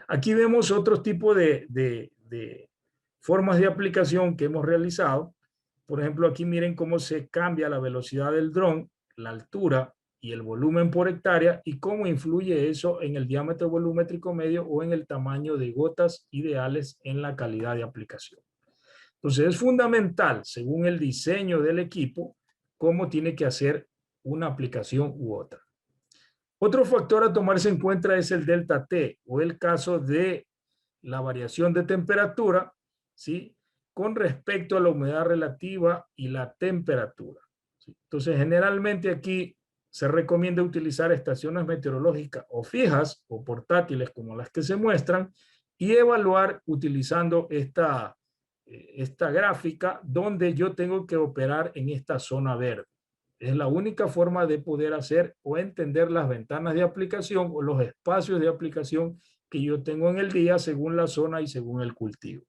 Aquí vemos otro tipo de formas de aplicación que hemos realizado. Por ejemplo, aquí miren cómo se cambia la velocidad del dron, la altura y el volumen por hectárea y cómo influye eso en el diámetro volumétrico medio o en el tamaño de gotas ideales en la calidad de aplicación. Entonces es fundamental, según el diseño del equipo, cómo tiene que hacer una aplicación u otra. Otro factor a tomarse en cuenta es el delta T o el caso de la variación de temperatura, ¿sí? Con respecto a la humedad relativa y la temperatura. ¿Sí? Entonces, generalmente aquí se recomienda utilizar estaciones meteorológicas o fijas o portátiles como las que se muestran y evaluar utilizando esta gráfica donde yo tengo que operar en esta zona verde. Es la única forma de poder hacer o entender las ventanas de aplicación o los espacios de aplicación que yo tengo en el día según la zona y según el cultivo.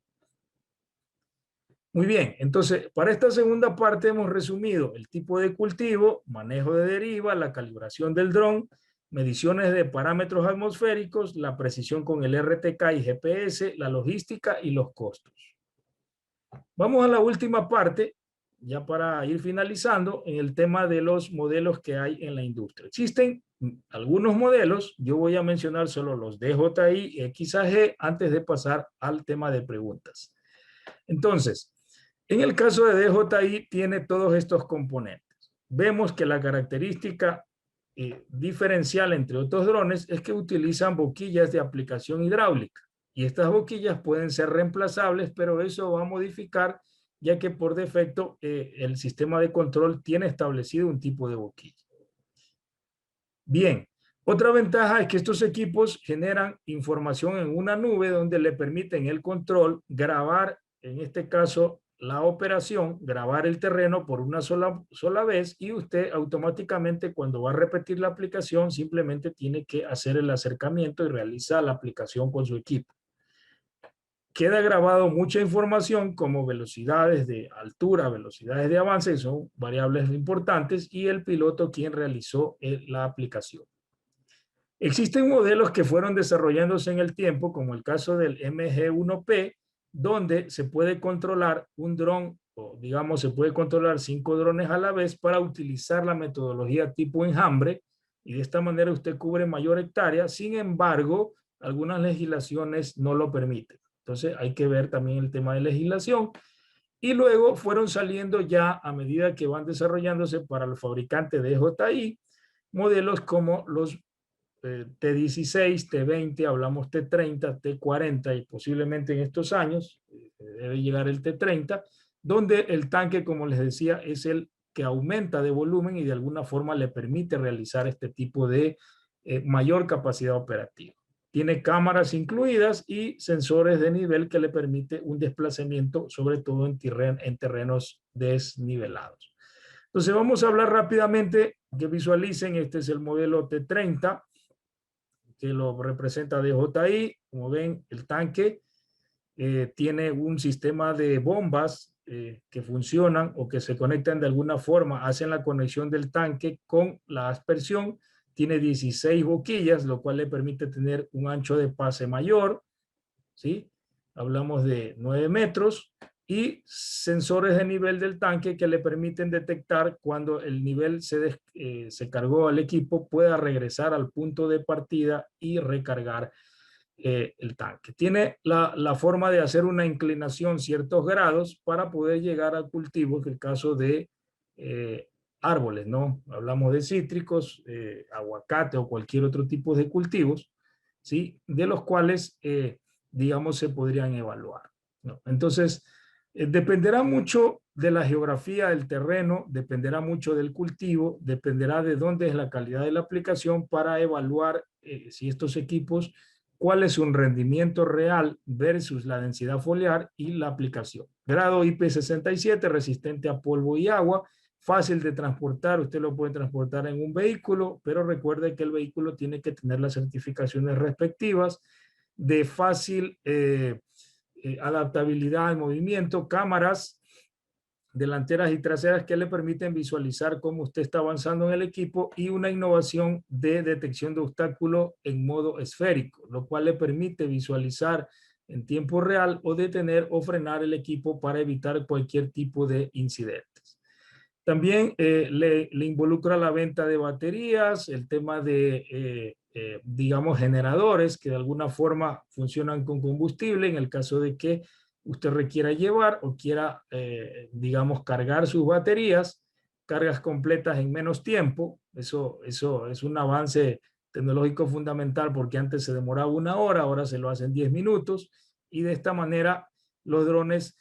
Muy bien, entonces para esta segunda parte hemos resumido el tipo de cultivo, manejo de deriva, la calibración del dron, mediciones de parámetros atmosféricos, la precisión con el RTK y GPS, la logística y los costos. Vamos a la última parte, ya para ir finalizando, en el tema de los modelos que hay en la industria. Existen algunos modelos, yo voy a mencionar solo los DJI y XAG antes de pasar al tema de preguntas. Entonces, en el caso de DJI tiene todos estos componentes. Vemos que la característica diferencial entre otros drones es que utilizan boquillas de aplicación hidráulica y estas boquillas pueden ser reemplazables, pero eso va a modificar ya que por defecto el sistema de control tiene establecido un tipo de boquilla. Bien, otra ventaja es que estos equipos generan información en una nube donde le permiten el control grabar, en este caso, la operación, grabar el terreno por una sola vez y usted automáticamente cuando va a repetir la aplicación simplemente tiene que hacer el acercamiento y realizar la aplicación con su equipo. Queda grabado mucha información como velocidades de altura, velocidades de avance, que son variables importantes, y el piloto quien realizó la aplicación. Existen modelos que fueron desarrollándose en el tiempo, como el caso del MG1P, donde se puede controlar un dron, o digamos se puede controlar 5 drones a la vez para utilizar la metodología tipo enjambre, y de esta manera usted cubre mayor hectárea. Sin embargo, algunas legislaciones no lo permiten. Entonces hay que ver también el tema de legislación. Y luego fueron saliendo ya a medida que van desarrollándose para los fabricantes de DJI modelos como los T16, T20, hablamos T30, T40 y posiblemente en estos años debe llegar el T30, donde el tanque, como les decía, es el que aumenta de volumen y de alguna forma le permite realizar este tipo de mayor capacidad operativa. Tiene cámaras incluidas y sensores de nivel que le permite un desplazamiento, sobre todo en terrenos desnivelados. Entonces vamos a hablar rápidamente, que visualicen, este es el modelo T30, que lo representa DJI. Como ven, el tanque tiene un sistema de bombas que funcionan o que se conectan de alguna forma, hacen la conexión del tanque con la aspersión. Tiene 16 boquillas, lo cual le permite tener un ancho de pase mayor, ¿sí? Hablamos de 9 metros y sensores de nivel del tanque que le permiten detectar cuando el nivel se cargó al equipo, pueda regresar al punto de partida y recargar el tanque. Tiene la forma de hacer una inclinación ciertos grados para poder llegar al cultivo, que es el caso de árboles, ¿no? Hablamos de cítricos, aguacate o cualquier otro tipo de cultivos, ¿sí? De los cuales, digamos, se podrían evaluar, ¿no? Entonces, dependerá mucho de la geografía del terreno, dependerá mucho del cultivo, dependerá de dónde es la calidad de la aplicación para evaluar si estos equipos, cuál es un rendimiento real versus la densidad foliar y la aplicación. Grado IP67, resistente a polvo y agua, fácil de transportar, usted lo puede transportar en un vehículo, pero recuerde que el vehículo tiene que tener las certificaciones respectivas de fácil adaptabilidad al movimiento, cámaras delanteras y traseras que le permiten visualizar cómo usted está avanzando en el equipo y una innovación de detección de obstáculos en modo esférico, lo cual le permite visualizar en tiempo real o detener o frenar el equipo para evitar cualquier tipo de incidentes. También le involucra la venta de baterías, el tema de, digamos, generadores que de alguna forma funcionan con combustible en el caso de que usted requiera llevar o quiera, digamos, cargar sus baterías, cargas completas en menos tiempo. Eso es un avance tecnológico fundamental porque antes se demoraba 1 hora, ahora se lo hacen 10 minutos y de esta manera los drones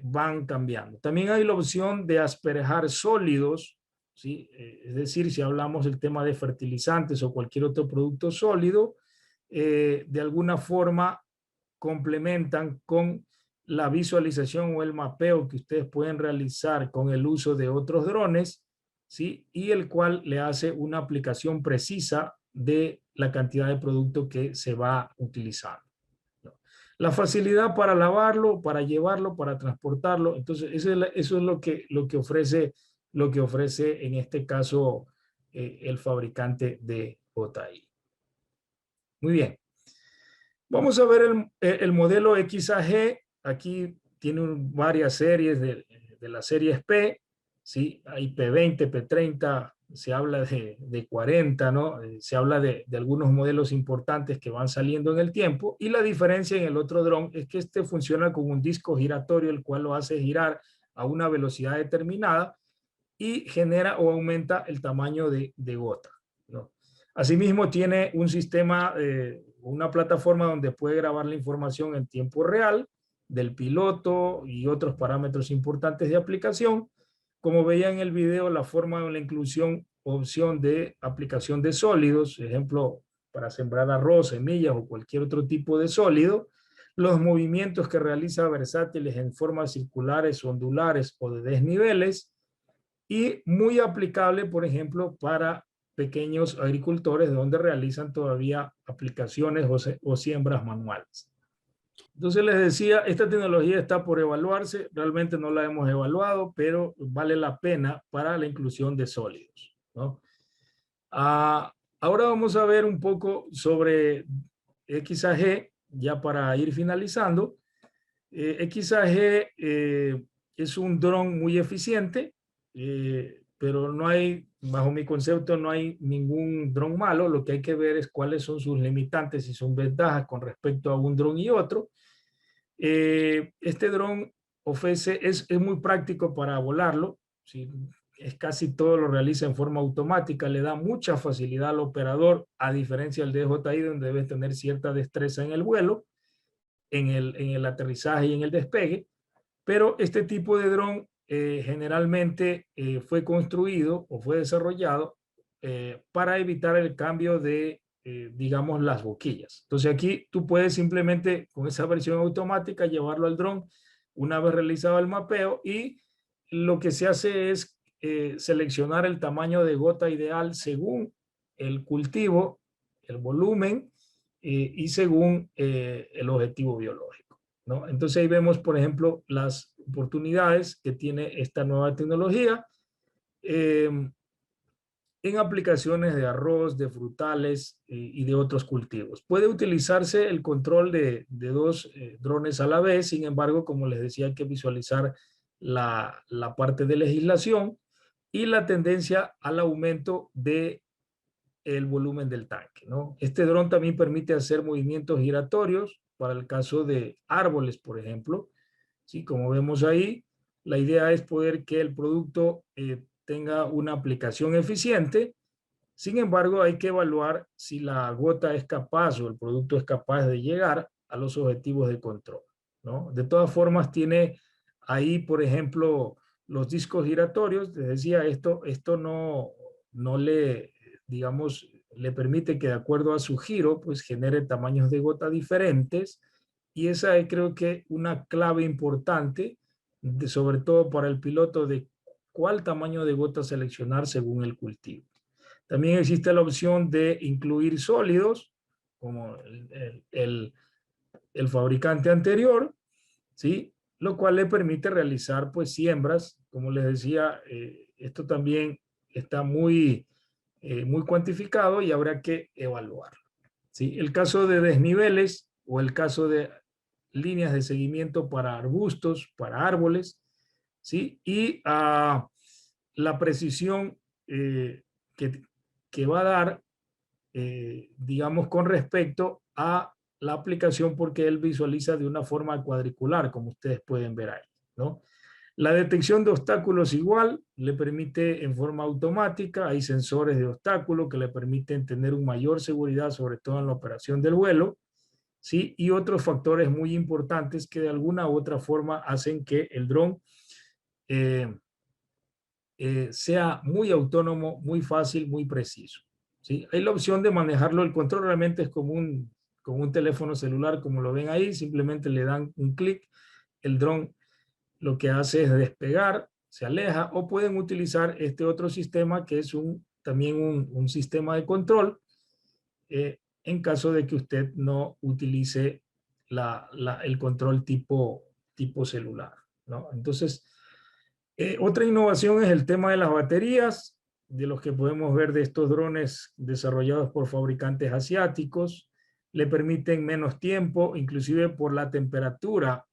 van cambiando. También hay la opción de asperjar sólidos, ¿sí? Es decir, si hablamos del tema de fertilizantes o cualquier otro producto sólido, de alguna forma complementan con la visualización o el mapeo que ustedes pueden realizar con el uso de otros drones, ¿sí? Y el cual le hace una aplicación precisa de la cantidad de producto que se va utilizando, ¿no? La facilidad para lavarlo, para llevarlo, para transportarlo. Entonces, eso es lo que ofrece en este caso el fabricante de JI. Muy bien. Vamos a ver el modelo XAG. Aquí tiene varias series de las series P, ¿sí? Hay P20, P30, se habla de 40, ¿no? Se habla de algunos modelos importantes que van saliendo en el tiempo, y la diferencia en el otro dron es que este funciona con un disco giratorio, el cual lo hace girar a una velocidad determinada y genera o aumenta el tamaño de gota, ¿no? Asimismo, tiene un sistema, una plataforma donde puede grabar la información en tiempo real del piloto y otros parámetros importantes de aplicación. Como veía en el video, la forma de la inclusión, opción de aplicación de sólidos, ejemplo, para sembrar arroz, semillas o cualquier otro tipo de sólido, los movimientos que realiza versátiles en formas circulares, ondulares o de desniveles, y muy aplicable, por ejemplo, para pequeños agricultores donde realizan todavía aplicaciones o siembras manuales. Entonces les decía, esta tecnología está por evaluarse, realmente no la hemos evaluado, pero vale la pena para la inclusión de sólidos, ¿no? Ahora vamos a ver un poco sobre XAG, ya para ir finalizando. XAG es un dron muy eficiente, pero no hay, bajo mi concepto, no hay ningún dron malo. Lo que hay que ver es cuáles son sus limitantes y sus ventajas con respecto a un dron y otro. Este dron es muy práctico para volarlo, ¿sí? Es casi todo lo realiza en forma automática, le da mucha facilidad al operador, a diferencia del DJI, donde debe tener cierta destreza en el vuelo, en el aterrizaje y en el despegue. Pero este tipo de dron generalmente fue construido o fue desarrollado para evitar el cambio de, digamos, las boquillas. Entonces aquí tú puedes simplemente con esa versión automática llevarlo al dron una vez realizado el mapeo, y lo que se hace es seleccionar el tamaño de gota ideal según el cultivo, el volumen y según el objetivo biológico, ¿no? Entonces ahí vemos, por ejemplo, las oportunidades que tiene esta nueva tecnología en aplicaciones de arroz, de frutales y de otros cultivos. Puede utilizarse el control de dos drones a la vez. Sin embargo, como les decía, hay que visualizar la parte de legislación y la tendencia al aumento de el volumen del tanque, ¿no? Este dron también permite hacer movimientos giratorios para el caso de árboles, por ejemplo. ¿Sí? Como vemos ahí, la idea es poder que el producto tenga una aplicación eficiente. Sin embargo, hay que evaluar si la gota es capaz o el producto es capaz de llegar a los objetivos de control, ¿no? De todas formas, tiene ahí, por ejemplo, los discos giratorios. Les decía, esto no le, digamos, le permite que de acuerdo a su giro, pues genere tamaños de gota diferentes, y esa es, creo que, una clave importante, sobre todo para el piloto, de cuál tamaño de gota seleccionar según el cultivo. También existe la opción de incluir sólidos, como el fabricante anterior, ¿sí? Lo cual le permite realizar pues siembras. Como les decía, esto también está muy cuantificado y habrá que evaluarlo, ¿sí? El caso de desniveles o el caso de líneas de seguimiento para arbustos, para árboles, ¿sí? Y la precisión que, que va a dar, digamos, con respecto a la aplicación, porque él visualiza de una forma cuadricular, como ustedes pueden ver ahí, ¿no? La detección de obstáculos igual le permite en forma automática. Hay sensores de obstáculos que le permiten tener una mayor seguridad, sobre todo en la operación del vuelo, ¿sí? Y otros factores muy importantes que de alguna u otra forma hacen que el dron eh, sea muy autónomo, muy fácil, muy preciso, ¿sí? Hay la opción de manejarlo. El control realmente es como un teléfono celular, como lo ven ahí. Simplemente le dan un clic, el dron lo que hace es despegar, se aleja, o pueden utilizar este otro sistema que es también un sistema de control en caso de que usted no utilice el control tipo celular, ¿no? Entonces, otra innovación es el tema de las baterías, de los que podemos ver de estos drones desarrollados por fabricantes asiáticos. Le permiten menos tiempo, inclusive por la temperatura.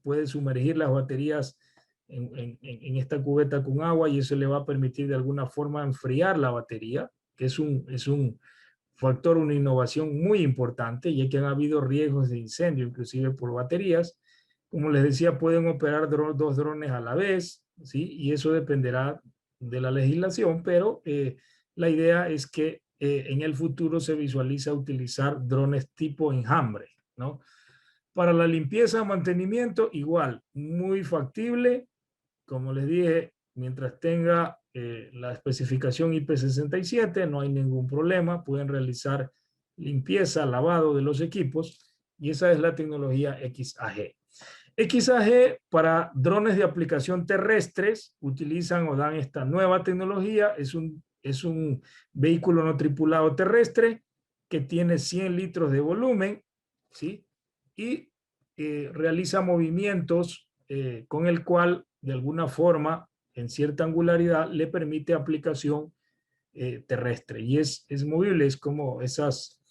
Puede sumergir las baterías en esta cubeta con agua y eso le va a permitir de alguna forma enfriar la batería, que es un factor, una innovación muy importante, ya que han habido riesgos de incendio, inclusive por baterías. Como les decía, pueden operar dos drones a la vez, ¿sí? Y eso dependerá de la legislación, pero la idea es que en el futuro se visualiza utilizar drones tipo enjambre, ¿no? Para la limpieza, mantenimiento, igual, muy factible. Como les dije, mientras tenga la especificación IP67, no hay ningún problema. Pueden realizar limpieza, lavado de los equipos, y esa es la tecnología XAG. XAG para drones de aplicación terrestres utilizan o dan esta nueva tecnología. Es un vehículo no tripulado terrestre que tiene 100 litros de volumen, ¿sí? Y realiza movimientos con el cual, de alguna forma, en cierta angularidad, le permite aplicación terrestre. Y es movible, es como esas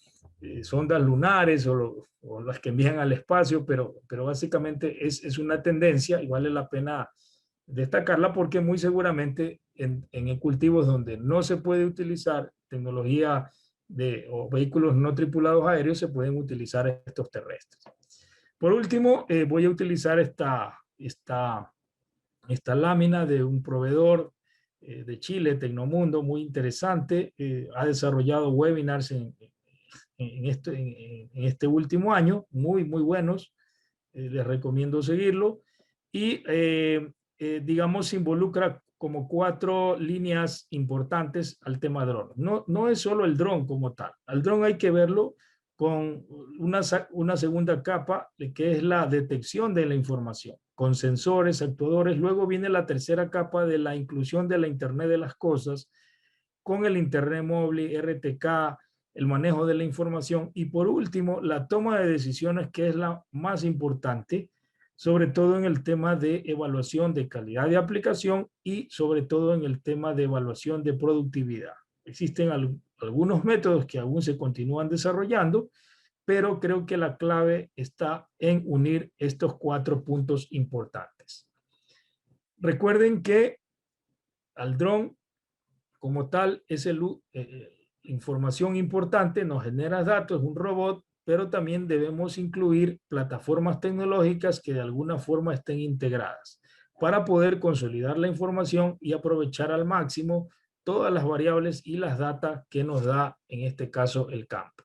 sondas lunares o las que envían al espacio, pero básicamente es una tendencia y vale la pena destacarla porque muy seguramente en cultivos donde no se puede utilizar tecnología o vehículos no tripulados aéreos, se pueden utilizar estos terrestres. Por último, voy a utilizar esta lámina de un proveedor de Chile, Tecnomundo, muy interesante. Ha desarrollado webinars en este último año, muy buenos. Les recomiendo seguirlo. Y, digamos, se involucra como 4 líneas importantes al tema dron. No es solo el dron como tal. Al dron hay que verlo con una segunda capa, que es la detección de la información, con sensores, actuadores. Luego viene la tercera capa de la inclusión de la Internet de las cosas, con el Internet móvil, RTK, el manejo de la información y por último la toma de decisiones, que es la más importante, sobre todo en el tema de evaluación de calidad de aplicación y sobre todo en el tema de evaluación de productividad. Existen algunos métodos que aún se continúan desarrollando, pero creo que la clave está en unir estos 4 puntos importantes. Recuerden que al dron como tal es información importante, nos genera datos, es un robot, pero también debemos incluir plataformas tecnológicas que de alguna forma estén integradas para poder consolidar la información y aprovechar al máximo todas las variables y las datas que nos da, en este caso, el campo.